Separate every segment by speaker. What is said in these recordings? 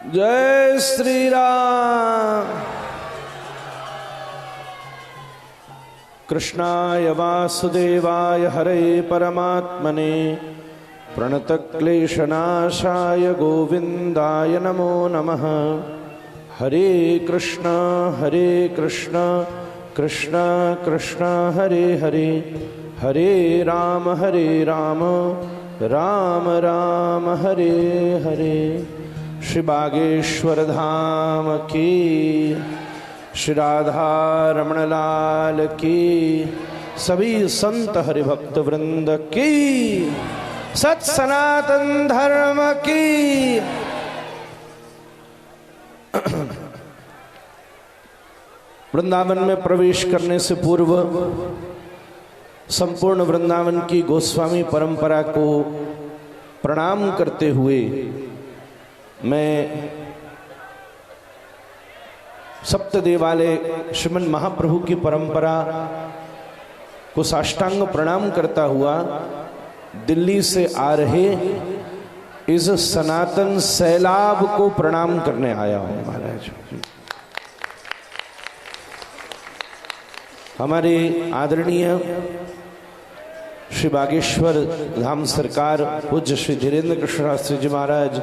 Speaker 1: जय श्री राम। कृष्णाय वासुदेवाय हरे परमात्मने प्रणतक्लेशनाशाय गोविंदाय नमो नमः। हरे कृष्ण कृष्ण कृष्ण हरे हरे, हरे राम राम राम हरे हरे। श्री बागेश्वर धाम की, श्री राधा रमण लाल की, सभी संत हरिभक्त वृंद की, सत सनातन धर्म की। वृंदावन में प्रवेश करने से पूर्व संपूर्ण वृंदावन की गोस्वामी परंपरा को प्रणाम करते हुए मैं सप्त देवालय श्रीमन महाप्रभु की परंपरा को साष्टांग प्रणाम करता हुआ दिल्ली से आ रहे इस सनातन सैलाब को प्रणाम करने आया हूं महाराज। हमारे आदरणीय श्री बागेश्वर धाम सरकार पूज्य श्री धीरेन्द्र कृष्ण शास्त्री जी महाराज,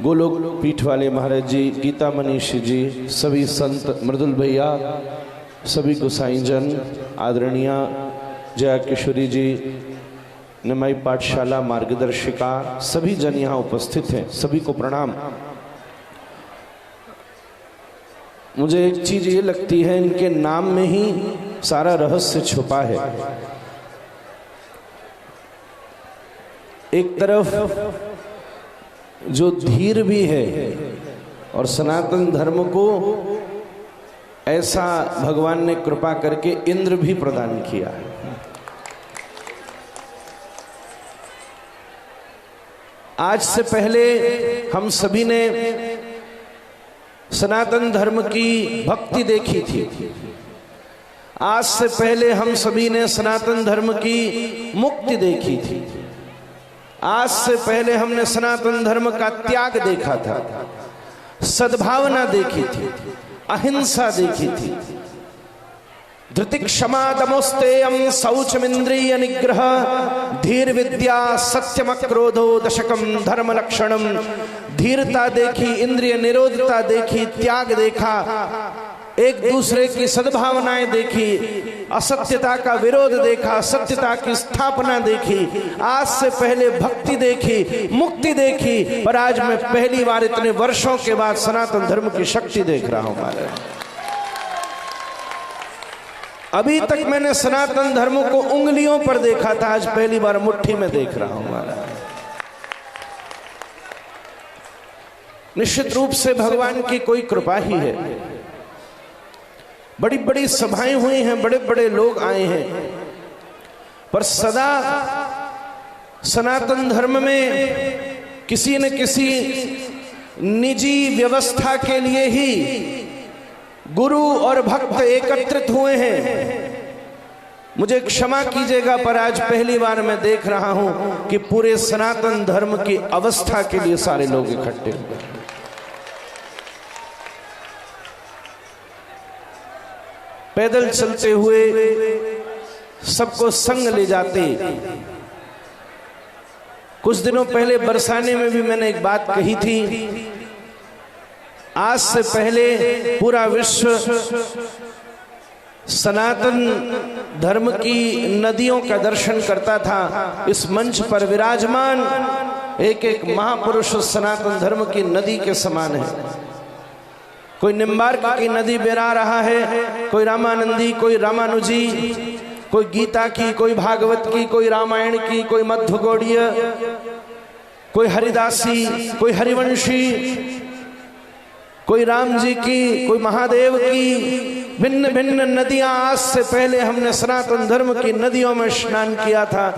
Speaker 1: गोलोक पीठ वाले महाराज जी, गीता मनीषी जी, सभी संत, मृदुल भैया, सभी गोसाई जन, आदरणीय जया किशोरी जी, निमाई पाठशाला मार्गदर्शिका, सभी जन यहाँ उपस्थित हैं, सभी को प्रणाम। मुझे एक चीज ये लगती है, इनके नाम में ही सारा रहस्य छुपा है। एक तरफ जो धीर भी है और सनातन धर्म को ऐसा भगवान ने कृपा करके इंद्र भी प्रदान किया है। आज से पहले हम सभी ने सनातन धर्म की भक्ति देखी थी। आज से पहले हम सभी ने सनातन धर्म की मुक्ति देखी थी। आज से पहले हमने सनातन धर्म का त्याग देखा था, सद्भावना देखी थी, अहिंसा देखी थी, धृति क्षमा दमोस्तेयम शौचमिंद्रिय निग्रह धीर विद्या सत्यम क्रोधो दशकम धर्म लक्षणम। धीरता देखी, इंद्रिय निरोधता देखी, त्याग देखा, एक दूसरे की सद्भावनाएं देखी, असत्यता का विरोध देखा, सत्यता की स्थापना देखी। आज से पहले भक्ति देखी, मुक्ति देखी, पर आज मैं पहली बार इतने वर्षों के बाद सनातन धर्म की शक्ति देख रहा हूं महाराज। अभी तक मैंने सनातन धर्म को उंगलियों पर देखा था, आज पहली बार मुट्ठी में देख रहा हूं महाराज। निश्चित रूप से भगवान की कोई कृपा ही है। बड़ी बड़ी सभाएं हुई हैं, बड़े बड़े लोग आए हैं, पर सदा सनातन धर्म में किसी न किसी निजी व्यवस्था के लिए ही गुरु और भक्त एकत्रित हुए हैं। मुझे क्षमा कीजिएगा, पर आज पहली बार मैं देख रहा हूं कि पूरे सनातन धर्म की अवस्था के लिए सारे लोग इकट्ठे हुए हैं। पैदल चलते हुए सबको संग ले जाते। कुछ दिनों पहले बरसाने में भी मैंने एक बात कही थी। आज से पहले पूरा विश्व सनातन धर्म की नदियों का दर्शन करता था। इस मंच पर विराजमान एक एक महापुरुष सनातन धर्म की नदी के समान है। कोई निम्बार्क की नदी बहा रहा है, कोई रामानंदी, कोई रामानुजी, कोई गीता की, कोई भागवत की, कोई रामायण की, कोई मध्वगौड़ीय, कोई हरिदासी, कोई हरिवंशी, कोई राम जी की, कोई महादेव की, भिन्न भिन्न नदियां, आज से पहले हमने सनातन धर्म की नदियों में स्नान किया था।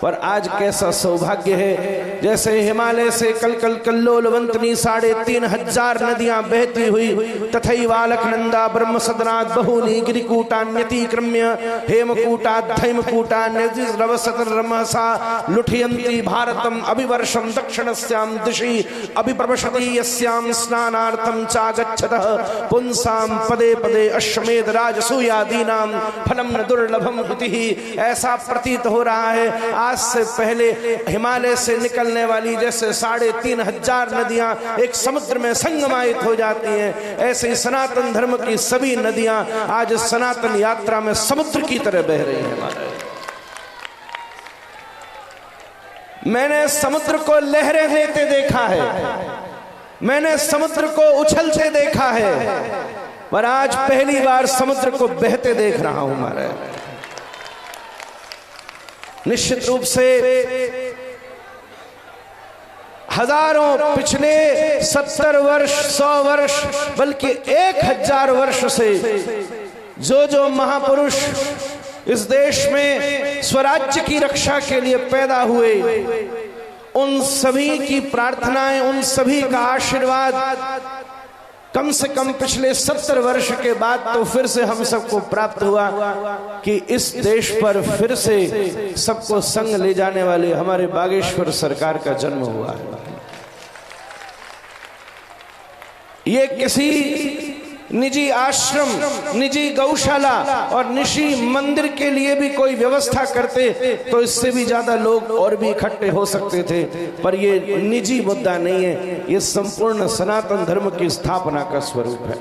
Speaker 1: पर आज कैसा सौभाग्य है, जैसे हिमालय से कल कल कल्लोलवंतनी 3500 नदियां बहती हुई तथैवालकनंदा ब्रह्म सदनात् बहूनि गिरिकूटान्यतिक्रम्य हेमकूटाद्यैमकूटान्यतिरवसतरमसा लुठयन्ति भारतम अभिवर्षम दक्षिणस्यां दिशि अभिप्रवशति यस्यां स्नानार्थं चागच्छतः पुंसां पदे पदे अश्वमेध राजसूयादीनां फलं न दुर्लभम इति। ऐसा प्रतीत हो रहा है आज से पहले हिमालय से निकलने वाली जैसे 3500 नदियां एक समुद्र में संगमायित हो जाती हैं, ऐसे ही सनातन धर्म की सभी नदियां आज सनातन यात्रा में समुद्र की तरह बह रही हैं। मैंने समुद्र को लहरें देते देखा है, मैंने समुद्र को उछलते देखा है, पर आज पहली बार समुद्र को बहते देख रहा हूं। हमारे निश्चित रूप से हजारों, पिछले 70 वर्ष, 100 वर्ष, बल्कि 1000 वर्ष से जो महापुरुष इस देश में स्वराज्य की रक्षा के लिए पैदा हुए, उन सभी की प्रार्थनाएं, उन सभी का आशीर्वाद कम से कम पिछले 70 वर्ष के बाद तो फिर से हम सबको प्राप्त हुआ कि इस देश पर फिर से सबको संग ले जाने वाले हमारे बागेश्वर सरकार का जन्म हुआ है। ये किसी निजी आश्रम, निजी गौशाला और निजी मंदिर के लिए भी कोई व्यवस्था करते तो इससे भी ज्यादा लोग और भी इकट्ठे हो सकते थे, पर ये निजी मुद्दा नहीं है, ये संपूर्ण सनातन धर्म की स्थापना का स्वरूप है।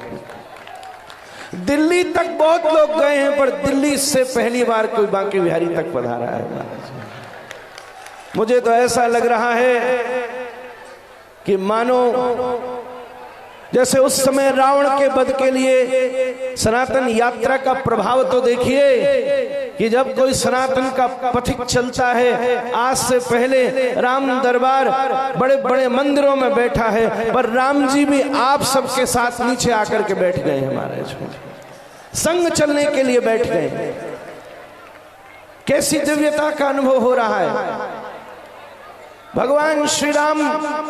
Speaker 1: दिल्ली तक बहुत लोग गए हैं, पर दिल्ली से पहली बार कोई बांके बिहारी तक पधारा है। मुझे तो ऐसा लग रहा है कि मानो जैसे उस समय रावण के वध के लिए सनातन यात्रा का प्रभाव तो देखिए कि जब कोई सनातन का पथिक चलता है, आज से पहले राम दरबार बड़े बड़े मंदिरों में बैठा है, पर राम जी भी आप सबके साथ नीचे आकर के बैठ गए, हमारे संग चलने के लिए बैठ गए। कैसी दिव्यता का अनुभव हो रहा है। भगवान श्री राम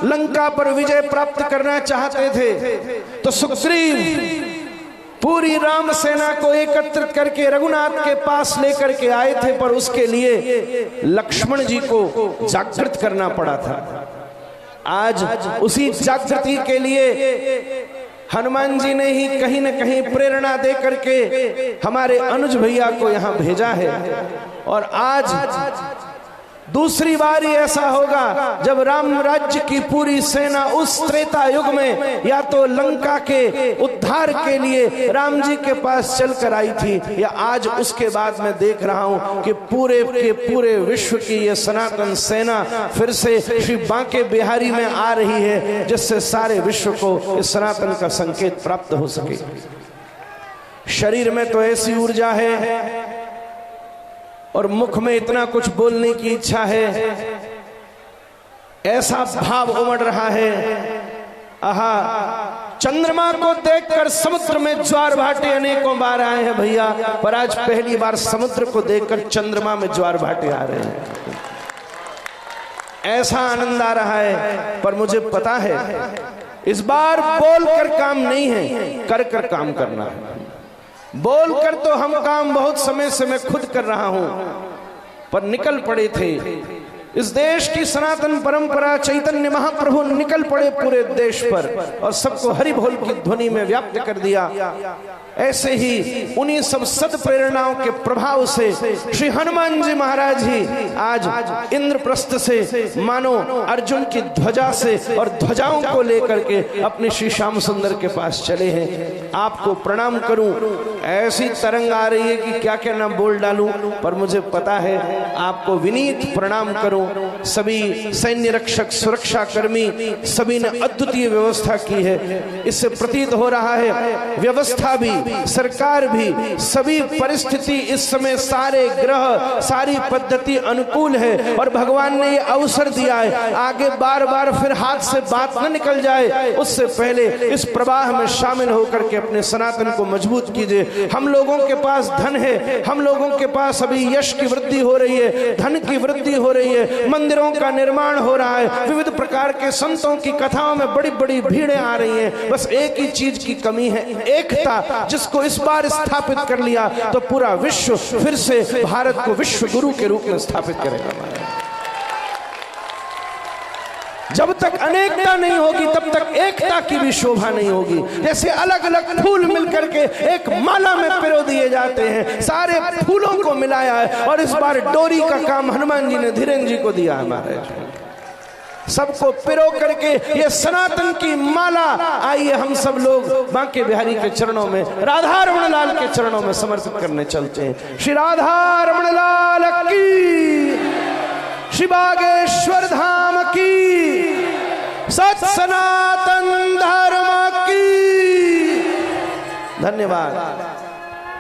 Speaker 1: लंका पर विजय प्राप्त करना चाहते थे तो सुग्रीव पूरी राम सेना को एकत्रित करके रघुनाथ के पास लेकर के आए थे, पर उसके लिए लक्ष्मण जी को जागृत करना पड़ा था। आज उसी जागृति के लिए हनुमान जी ने ही कहीं न कहीं प्रेरणा दे करके हमारे अनुज भैया को यहां भेजा है। और आज दूसरी बार ही ऐसा होगा जब राम राज्य की पूरी सेना उस त्रेता युग में या तो लंका के उद्धार के लिए राम जी के पास चलकर आई थी, या आज उसके बाद मैं देख रहा हूं कि पूरे के पूरे विश्व की ये सनातन सेना फिर से श्री बांके बिहारी में आ रही है, जिससे सारे विश्व को इस सनातन का संकेत प्राप्त हो सके। शरीर में तो ऐसी ऊर्जा है और मुख में इतना कुछ बोलने की इच्छा है, ऐसा भाव उमड़ रहा है। आहा, चंद्रमा को देखकर समुद्र में ज्वार भाटे अनेकों बार आए हैं भैया, पर आज पहली बार समुद्र को देखकर चंद्रमा में ज्वार भाटे आ रहे हैं। ऐसा आनंद आ रहा है। पर मुझे पता है इस बार बोल कर काम नहीं है, कर कर काम करना है। बोलकर तो हम काम बहुत समय से मैं खुद कर रहा हूं, पर निकल पड़े थे इस देश की सनातन परंपरा, चैतन्य महाप्रभु निकल पड़े पूरे देश पर और सबको हरि बोल की ध्वनि में व्याप्त कर दिया। ऐसे ही उन्हीं सब सद प्रेरणाओं के प्रभाव से श्री हनुमान जी महाराज ही आज इंद्रप्रस्थ से मानो अर्जुन की ध्वजा से और ध्वजाओं को लेकर के अपने श्री श्याम सुंदर के पास चले हैं। आपको प्रणाम करूं, ऐसी तरंग आ रही है कि क्या क्या ना बोल डालूं, पर मुझे पता है आपको विनीत प्रणाम करूं। करूं, सभी सैन्य रक्षक, सुरक्षा कर्मी, सभी ने अद्वितीय व्यवस्था की है। इससे प्रतीत हो रहा है व्यवस्था भी, सरकार भी, सभी परिस्थिति इस समय, सारे ग्रह, सारी पद्धति अनुकूल है और भगवान ने ये अवसर दिया है। आगे बार बार फिर हाथ से बात न निकल जाए, उससे पहले इस प्रवाह में शामिल होकर के अपने सनातन को मजबूत कीजिए। हम लोगों के पास धन है, हम लोगों के पास अभी यश की वृद्धि हो रही है, धन की वृद्धि हो रही है, मंदिरों का निर्माण हो रहा है, विविध प्रकार के संतों की कथाओं में बड़ी बड़ी भीड़ें आ रही हैं। बस एक ही चीज की कमी है, एकता। जिसको इस बार स्थापित कर लिया तो पूरा विश्व फिर से भारत को विश्व गुरु के रूप में स्थापित करेगा। जब तक अनेकता नहीं होगी तब तक एकता की भी शोभा नहीं होगी। जैसे अलग अलग फूल मिलकर के एक माला में पिरो दिए जाते हैं, सारे फूलों को मिलाया है और इस बार डोरी का काम हनुमान जी ने धीरेन्द्र जी को दिया है। हमारे सबको पिरो करके ये सनातन की माला, आइए हम सब लोग बांके बिहारी के चरणों में, राधा रमण लाल के चरणों में समर्पित करने चलते हैं। श्री राधा रमण लाल की, श्री बागेश्वर धाम की, सत सनातन धर्म की। धन्यवाद।